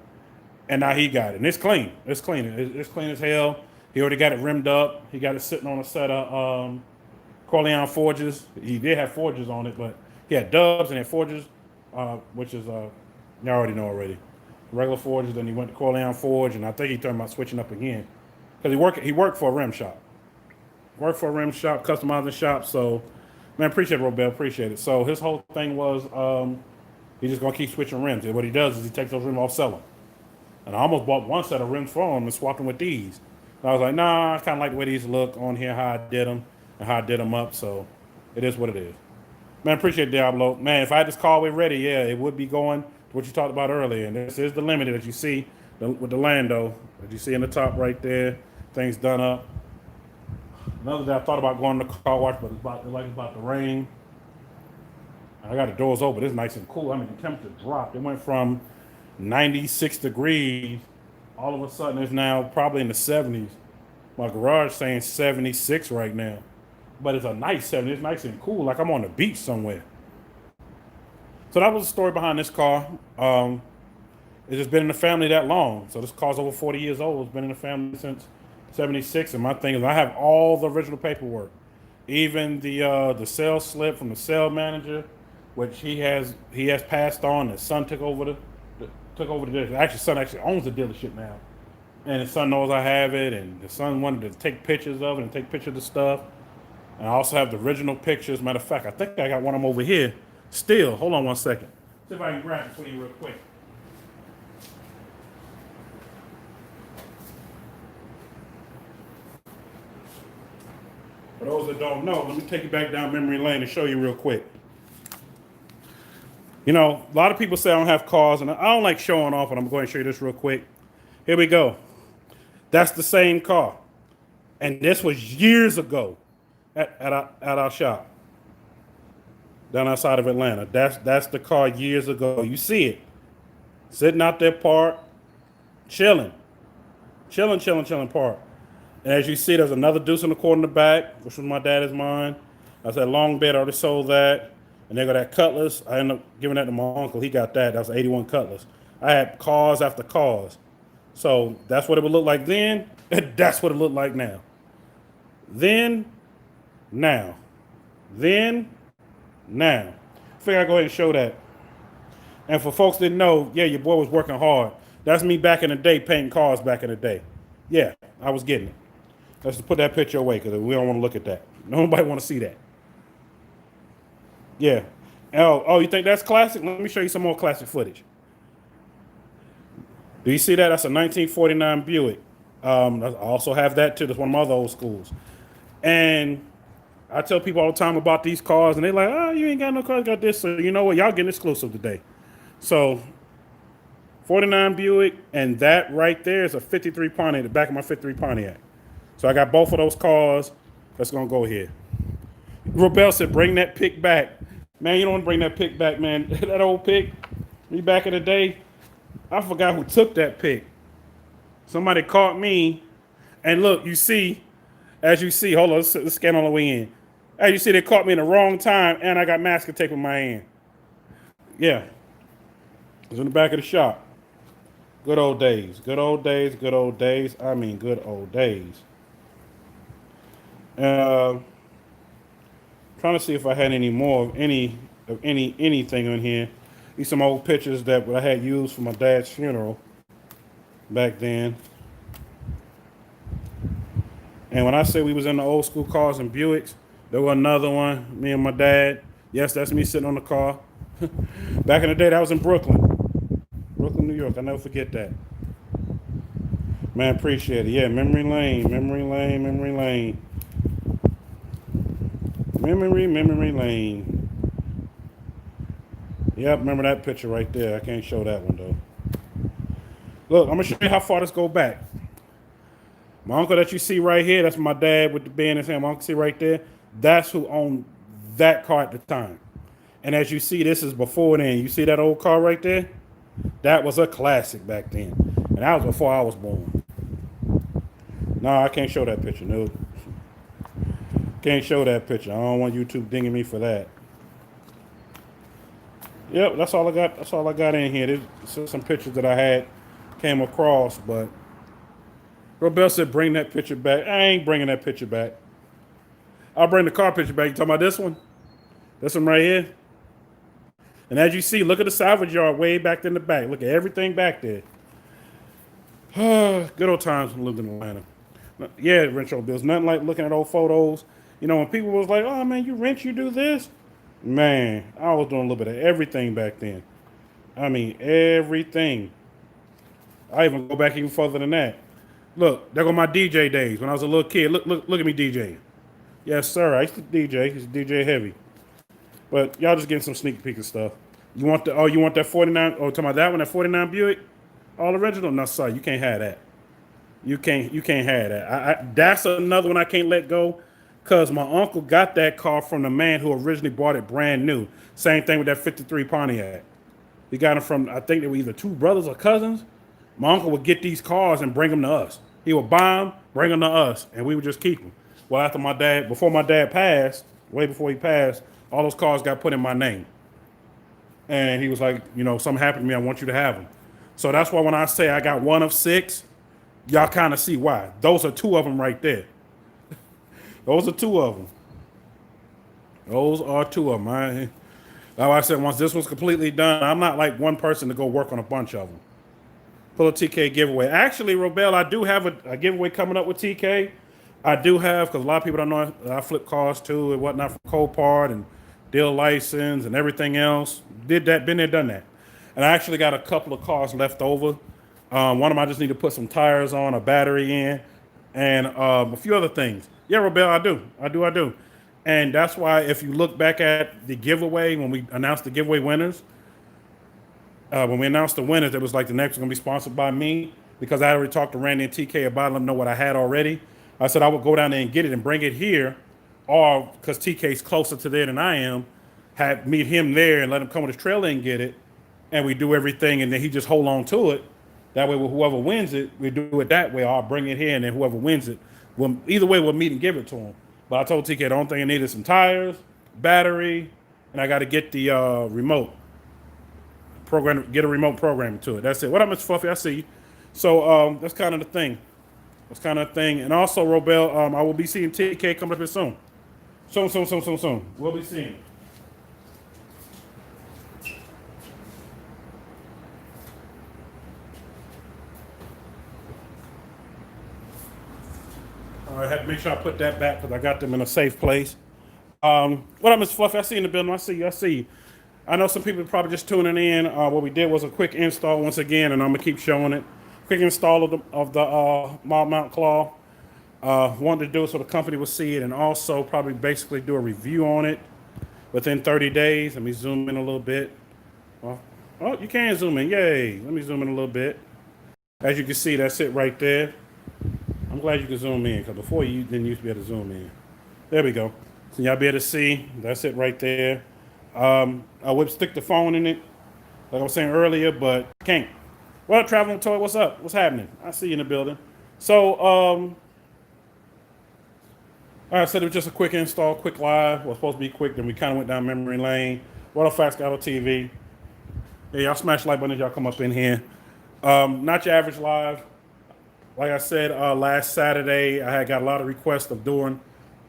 And now he got it. And it's clean. It's clean. It's clean as hell. He already got it rimmed up. He got it sitting on a set of Corleone forges. He did have forges on it, but he had dubs and had forges, which is, you already know already. Regular forges, then he went to Corleone Forge, and I think he talking about switching up again. Because he worked for a rim shop. Worked for a rim shop, customizing shop. So, man, appreciate it, Robel. Appreciate it. So his whole thing was he's just going to keep switching rims. And what he does is he takes those rims off, sell them. And I almost bought one set of rims for him and swapped them with these. And I was like, nah, I kind of like the way these look on here, how I did them, and how I did them up. So it is what it is. Man, appreciate it, Diablo. Man, if I had this car ready, yeah, it would be going to what you talked about earlier. And this is the Limited that you see with the Lando that you see in the top right there. Things done up. Another day I thought about going to the car wash, but it's about to rain. I got the doors open. It's nice and cool. I mean, the temperature dropped. It went from 96 degrees. All of a sudden, it's now probably in the 70s. My garage saying 76 right now. But it's a nice 70. It's nice and cool, like I'm on the beach somewhere. So that was the story behind this car. It's just been in the family that long. So this car's over 40 years old. It's been in the family since 76. And my thing is I have all the original paperwork. Even the sales slip from the sales manager, which he has passed on. His son took over the dealership. Actually, his son actually owns the dealership now. And his son knows I have it, and the son wanted to take pictures of it and take pictures of the stuff. And I also have the original pictures. Matter of fact, I think I got one of them over here still. Hold on one second. See if I can grab it for you real quick. For those that don't know, let me take you back down memory lane and show you real quick. You know, a lot of people say I don't have cars, and I don't like showing off, and I'm going to show you this real quick. Here we go. That's the same car. And this was years ago at our shop down outside of Atlanta. That's the car years ago. You see it. Sitting out there parked, chilling parked. And as you see, there's another Deuce in the corner in the back, which was my dad's mine. I said, long bed, I already sold that. And they got that Cutlass. I ended up giving that to my uncle. He got that. That was an 81 Cutlass. I had cars after cars. So that's what it would look like then. That's what it looked like now. Then, now. Then, now. Figure I'd go ahead and show that. And for folks that didn't know, yeah, your boy was working hard. That's me back in the day, painting cars back in the day. Yeah, I was getting it. Let's just put that picture away because we don't want to look at that. Nobody want to see that. Yeah. Oh, you think that's classic? Let me show you some more classic footage. Do you see that? That's a 1949 Buick. I also have that too. That's one of my other old schools. And I tell people all the time about these cars, and they're like, "Oh, you ain't got no cars, got this." So you know what? Y'all getting exclusive today. So 49 Buick, and that right there is a 53 Pontiac, the back of my 53 Pontiac. So I got both of those cars. That's gonna go here. Robel said, "Bring that pick back, man. You don't want to bring that pick back, man. That old pick, me back in the day. I forgot who took that pick. Somebody caught me, and look, you see, as you see, hold on, let's scan on the way in. As you see, they caught me in the wrong time, and I got masking tape in my hand. Yeah, it was in the back of the shop. Good old days, good old days, good old days. I mean, good old days. Trying to see if I had any more of anything on here. These some old pictures that I had used for my dad's funeral back then. And when I say we was in the old school cars and Buicks, there was another one, me and my dad. Yes, that's me sitting on the car. Back in the day, that was in Brooklyn, New York. I'll never forget that. Man, appreciate it. Yeah, memory lane, memory lane, memory lane. Memory lane. Yep, remember that picture right there. I can't show that one, though. Look, I'm going to show you how far this go back. My uncle that you see right here, that's my dad with the band in his hand. My uncle see right there, that's who owned that car at the time. And as you see, this is before then. You see that old car right there? That was a classic back then. And that was before I was born. No, I can't show that picture, no. Can't show that picture. I don't want YouTube dinging me for that. Yep, that's all I got. That's all I got in here. There's some pictures that I had came across, but Robel said, "Bring that picture back." I ain't bringing that picture back. I'll bring the car picture back. You talking about this one? This one right here? And as you see, look at the salvage yard way back in the back. Look at everything back there. Good old times when I lived in Atlanta. Yeah, rent your bills. Nothing like looking at old photos. You know, when people was like, "Oh, man, you rent, you do this?" Man, I was doing a little bit of everything back then. I mean, everything. I even go back even further than that. Look, there go my DJ days when I was a little kid. Look at me DJing. Yes, sir. I used to DJ. I used to DJ heavy. But y'all just getting some sneak peek of stuff. You want that 49? Oh, talking about that one, that 49 Buick? All original? No, sorry, you can't have that. You can't have that. That's another one I can't let go. Because my uncle got that car from the man who originally bought it brand new. Same thing with that 53 Pontiac. He got it from, I think they were either two brothers or cousins. My uncle would get these cars and bring them to us. He would buy them, bring them to us, and we would just keep them. Well, before my dad passed, way before he passed, all those cars got put in my name. And he was like, something happened to me, I want you to have them. So that's why when I say I got one of 6, y'all kind of see why. Those are 2 of them right there. Those are 2 of them. Those are 2 of them. Like I said, once this was completely done, I'm not like one person to go work on a bunch of them. Pull a TK giveaway. Actually, Robel, I do have a giveaway coming up with TK. I do have, because a lot of people don't know I flip cars too and whatnot for Copart and deal license and everything else. Did that, been there, done that. And I actually got a couple of cars left over. One of them I just need to put some tires on, a battery in, and a few other things. Yeah, Robel, I do. And that's why if you look back at the giveaway, when we announced the giveaway winners, when we announced the winners, it was like the next one going to be sponsored by me, because I already talked to Randy and TK about it, let them know what I had already. I said I would go down there and get it and bring it here, or because TK's closer to there than I am, meet him there and let him come with his trailer and get it, and we do everything, and then he just hold on to it. That way, whoever wins it, we do it that way. I'll bring it here, and then whoever wins it, either way, we'll meet and give it to him. But I told TK the only thing I needed is some tires, battery, and I got to get the remote program, get a remote programming to it. That's it. What up, Mr. Fluffy? I see you. So that's kind of the thing. And also, Robel, I will be seeing TK coming up here soon. Soon. We'll be seeing him. I had to make sure I put that back because I got them in a safe place. What up, Mr. Fluffy? I see you in the building. I see you. I know some people are probably just tuning in. What we did was a quick install once again, and I'm going to keep showing it. Quick install of the mob mount claw. Wanted to do it so the company would see it, and also probably basically do a review on it within 30 days. Let me zoom in a little bit. Oh, you can zoom in. Yay. Let me zoom in a little bit. As you can see, that's it right there. I'm glad you can zoom in because before you didn't used to be able to zoom in. There we go. So y'all be able to see. That's it right there. I would stick the phone in it, like I was saying earlier, but can't. Well, Traveling Toy, what's up? What's happening? I see you in the building. So, I said it was just a quick install, quick live. Well, supposed to be quick. Then we kind of went down memory lane. What up, Facts Got on TV? Yeah, y'all smash the like button as y'all come up in here. Not your average live. Like I said, last Saturday, I had got a lot of requests of doing,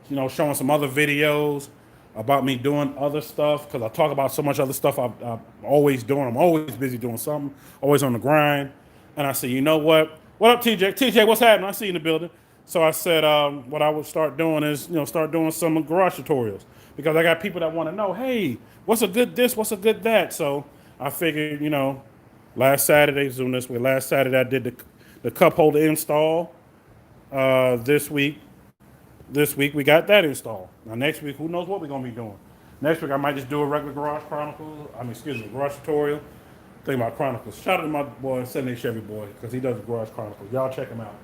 showing some other videos about me doing other stuff because I talk about so much other stuff I'm always doing. I'm always busy doing something, always on the grind. And I said, you know what? What up, TJ? TJ, what's happening? I see you in the building. So I said, what I would start doing is, start doing some garage tutorials because I got people that want to know, hey, what's a good this? What's a good that? So I figured, last Saturday, zoom this way. Last Saturday, I did the cup holder install. This week we got that installed. Now next week, who knows what we're gonna be doing? Next week I might just do a regular garage tutorial. Think about Chronicles. Shout out to my boy, 78 Chevy boy, because he does the garage Chronicles. Y'all check him out.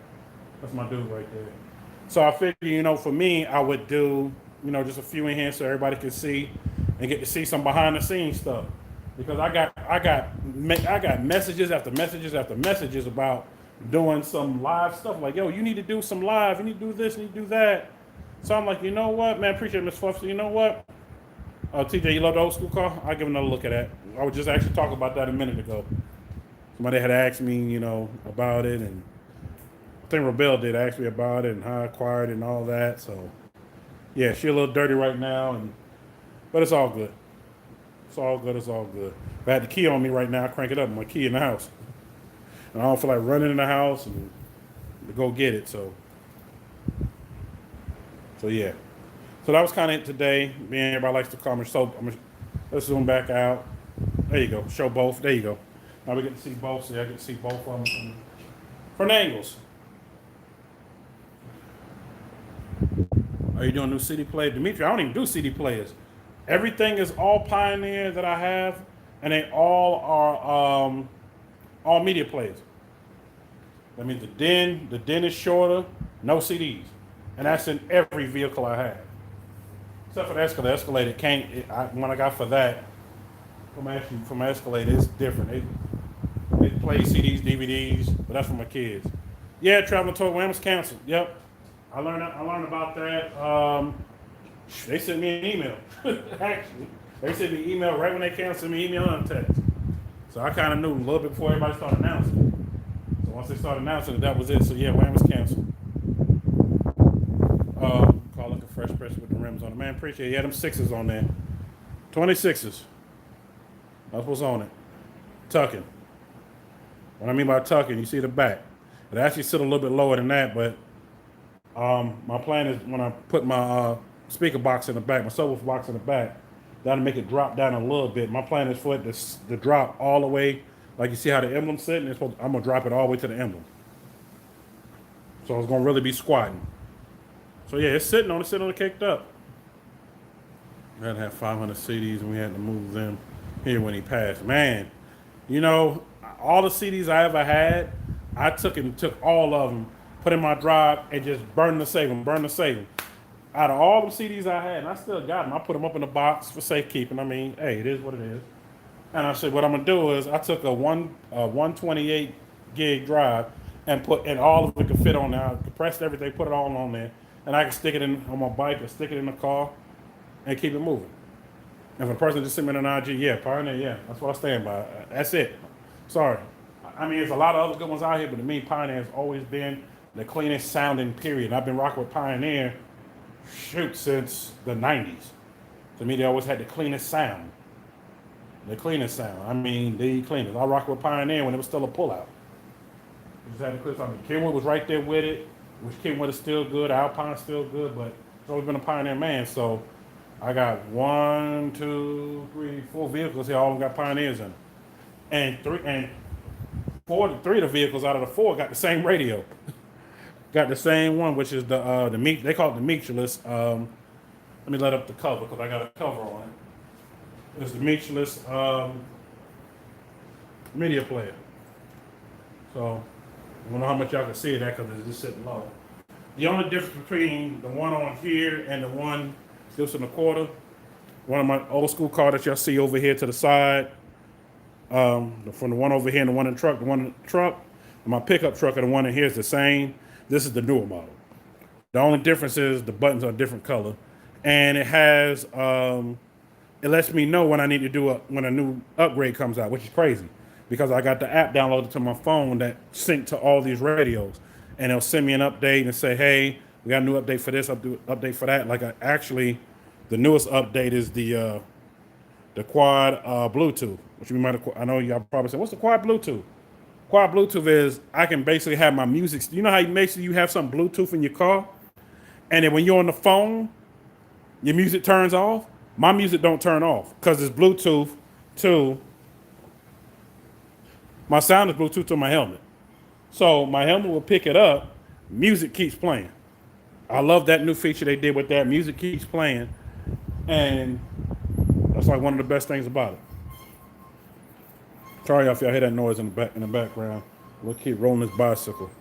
That's my dude right there. So I figured, for me, I would do, just a few in here so everybody can see and get to see some behind the scenes stuff. Because I got messages after messages after messages about doing some live stuff. Like, yo, you need to do some live. You need to do this. You need to do that. So I'm like, you know what, man? Appreciate it, Miss Fluff. So you know what? TJ, you love the old school car? I'll give another look at that. I was just actually talking about that a minute ago. Somebody had asked me, about it, and I think Rebel did ask me about it and how I acquired it and all that. So, yeah, she's a little dirty right now, but it's all good. It's all good. It's all good. If I had the key on me right now, I crank it up. My key in the house. And I don't feel like running in the house and to go get it. So yeah. So that was kind of it today. Being everybody likes to call me. So let's zoom back out. There you go. Show both. There you go. Now we get to see both. So I get to see both of them from angles. Are you doing new CD player? Dimitri, I don't even do CD players. Everything is all Pioneer that I have, and they all are all media players. That means the den is shorter, no CDs, and that's in every vehicle I have, except for the Escalade. Escalade it can't. When I got for that from Escalade, it's different. It plays CDs, DVDs, but that's for my kids. Yeah, Traveling Toy Wham's canceled. Yep, I learned about that. They sent me an email. Actually, they sent me an email right when they canceled me email and text. So I kind of knew a little bit before everybody started announcing it. So once they started announcing it, that was it. So yeah, Wham was canceled. Call it a fresh press with the rims on it. Man, appreciate it. Yeah, them sixes on there. 26s. That's what's on it. Tucking. What I mean by tucking, you see the back. It actually sit a little bit lower than that, but my plan is when I put my speaker box in the back, my subwoofer box in the back, that'll make it drop down a little bit. My plan is for it to drop all the way, like you see how the emblem's sitting. I'm gonna drop it all the way to the emblem. So it's gonna really be squatting. So yeah, it's sitting on it kicked up. We had to have 500 CDs and we had to move them here when he passed. Man, all the CDs I ever had, I took all of them, put in my drive, and just burn to save them. Out of all the CDs I had, and I still got them, I put them up in the box for safekeeping. I mean, hey, it is what it is. And I said, what I'm gonna do is I took a 128 gig drive and all of it could fit on there. I compressed everything, put it all on there, and I can stick it in on my bike or stick it in the car and keep it moving. And if a person just sent me an IG, yeah, Pioneer, yeah, that's what I stand by. That's it. Sorry. I mean, there's a lot of other good ones out here, but to me, Pioneer has always been the cleanest sounding period. I've been rocking with Pioneer since the 90s. To me, they always had the cleanest sound. I mean, the cleanest. I rocked with Pioneer when it was still a pullout. Just had the cleanest sound. Kenwood was right there with it, which Kenwood is still good. Alpine's still good, but it's always been a Pioneer man. So I got 1, 2, 3, 4 vehicles here. All of them got Pioneers in them. And three of the vehicles out of the 4 got the same radio. got the same one, which is the meat. They call it the meatless. Let me let up the cover because I got a cover on it. It's the meatless media player. So I don't know how much y'all can see that because it's just sitting low. The only difference between the one on here and the one this in the quarter, one of my old school cars that y'all see over here to the side, from the one over here and the one in the truck, and my pickup truck and the one in here is the same. This is the newer model. The only difference is the buttons are a different color, and it has it lets me know when I need to do when a new upgrade comes out, which is crazy because I got the app downloaded to my phone that sync to all these radios, and it'll send me an update and say, "Hey, we got a new update for this, update for that." Like actually, the newest update is the quad Bluetooth, which you might I know y'all probably say, "What's the quad Bluetooth?" Quad Bluetooth is I can basically have my music. You know how you have some Bluetooth in your car, and then when you're on the phone, your music turns off. My music don't turn off because it's Bluetooth to my sound is Bluetooth to my helmet. So my helmet will pick it up. Music keeps playing. I love that new feature they did with that. Music keeps playing, and that's like one of the best things about it. Sorry if y'all hear that noise in the background. We'll keep rolling this bicycle.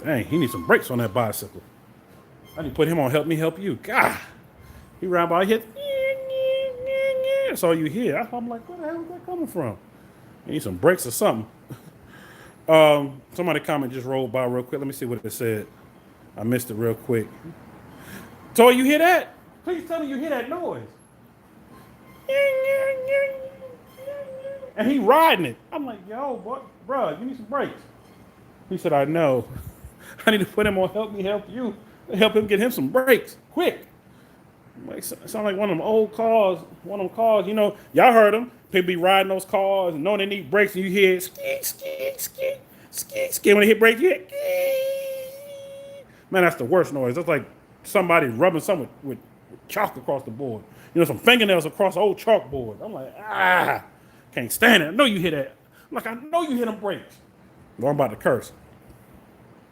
Dang, he needs some brakes on that bicycle. I need to put him on Help Me Help You. God, he ran by, hit. That's all you hear. I'm like, where the hell is that coming from? He needs some brakes or something. Somebody comment just rolled by real quick. Let me see what it said. I missed it real quick. Toy, you hear that? Please tell me you hear that noise. And he riding it. I'm like, yo, boy, bro, you need some brakes. He said, I know. I need to put him on Help Me Help You. Help him get him some brakes, quick. Like, sound like one of them old cars. One of them cars, you know, y'all heard them. People be riding those cars and knowing they need brakes, and you hear skeet, skeet, skeet, skeet, skeet. When they hit brakes, you hear skeet. Man, that's the worst noise. That's like somebody rubbing something with chalk across the board. You know, some fingernails across the old chalkboard. I'm like, can't stand it. I know you hear that. I'm like, I know you hear them brakes. Well, I'm about to curse.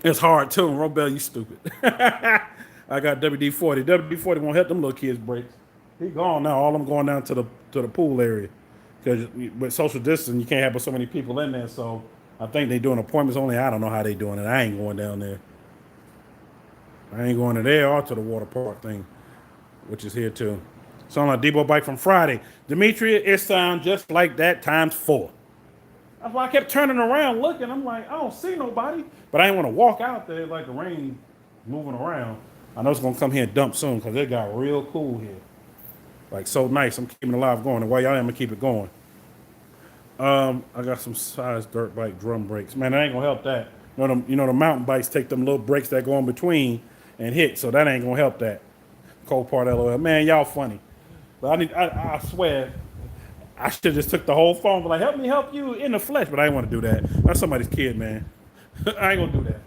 It's hard too. Robel, you stupid. I got WD-40. WD-40 won't help them little kids' brakes. He gone now. All of them going down to the pool area. Because with social distancing, you can't have but so many people in there. So I think they doing appointments only. I don't know how they doing it. I ain't going down there. I ain't going to there or to the water park thing, which is here too. Sound like Debo bike from Friday. Demetria, it sounds just like that times 4. That's why I kept turning around looking. I'm like, I don't see nobody. But I didn't want to walk out there like the rain moving around. I know it's going to come here and dump soon because it got real cool here. Like, so nice. I'm keeping the live going. And while y'all am, I'm going to keep it going. I got some size dirt bike drum brakes. Man, that ain't going to help that. You know, the mountain bikes take them little brakes that go in between and hit. So that ain't going to help that. Cold part LOL. Man, y'all funny. But I swear, I should have just took the whole phone, but like, help me help you in the flesh. But I didn't want to do that. That's somebody's kid, man. I ain't going to do that.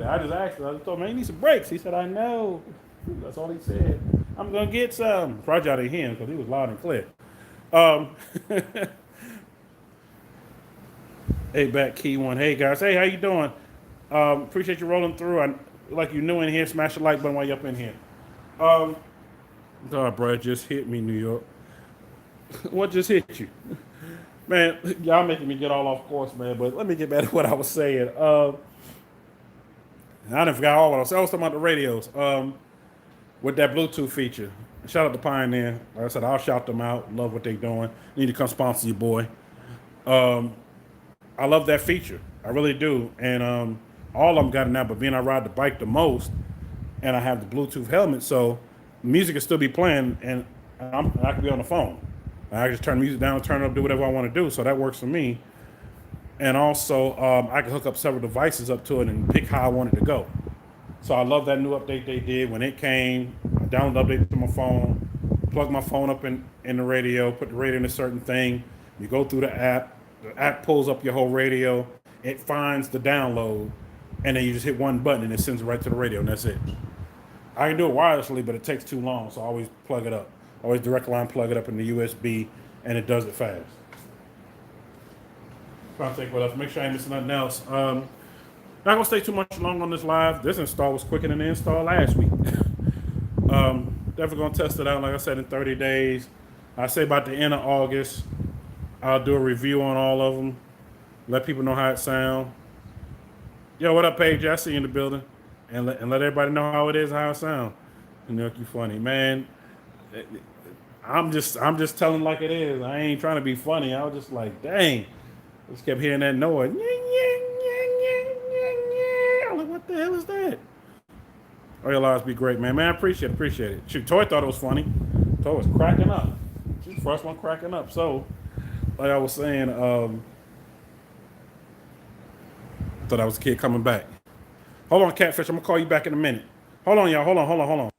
I just asked him. I just told him, man, you need some brakes. He said, I know. That's all he said. I'm going to get some. Probably out of him because he was loud and clear. Hey, back key one. Hey, guys. Hey, how you doing? Appreciate you rolling through. Like you new in here, smash the like button while you're up in here. God, bro, it just hit me, New York. What just hit you? Man, y'all making me get all off course, man, but let me get back to what I was saying. I done forgot all what I was saying. I was talking about the radios with that Bluetooth feature. Shout out to Pioneer. Like I said, I'll shout them out. Love what they're doing. Need to come sponsor you, boy. I love that feature. I really do. And all of them got it now, but being I ride the bike the most, and I have the Bluetooth helmet, so music can still be playing, and I can be on the phone. I just turn the music down, turn it up, do whatever I want to do, so that works for me. And also, I can hook up several devices up to it and pick how I want it to go. So I love that new update they did. When it came, I downloaded the update to my phone, plug my phone up in the radio, put the radio in a certain thing. You go through the app pulls up your whole radio, it finds the download, and then you just hit one button and it sends it right to the radio, and that's it. I can do it wirelessly, but it takes too long, so I always plug it up. Always direct line plug it up in the USB, and it does it fast. Trying to think what else. Make sure I ain't missing nothing else. Not gonna stay too much long on this live. This install was quicker than the install last week. Definitely gonna test it out. Like I said, in 30 days. I say about the end of August, I'll do a review on all of them. Let people know how it sounds. Yo, what up, Paige? I see you in the building, and let everybody know how it is, how it sounds. You know, you funny, man. I'm just telling like it is. I ain't trying to be funny. I was just like, dang. I just kept hearing that noise. I'm like, what the hell is that? Oh, your lives be great, man. Man, I appreciate it. Shoot, Toy thought it was funny. Toy was cracking up. She's the first one cracking up. So, like I was saying, thought I was a kid coming back. Hold on, Catfish. I'm gonna call you back in a minute. Hold on, y'all. Hold on.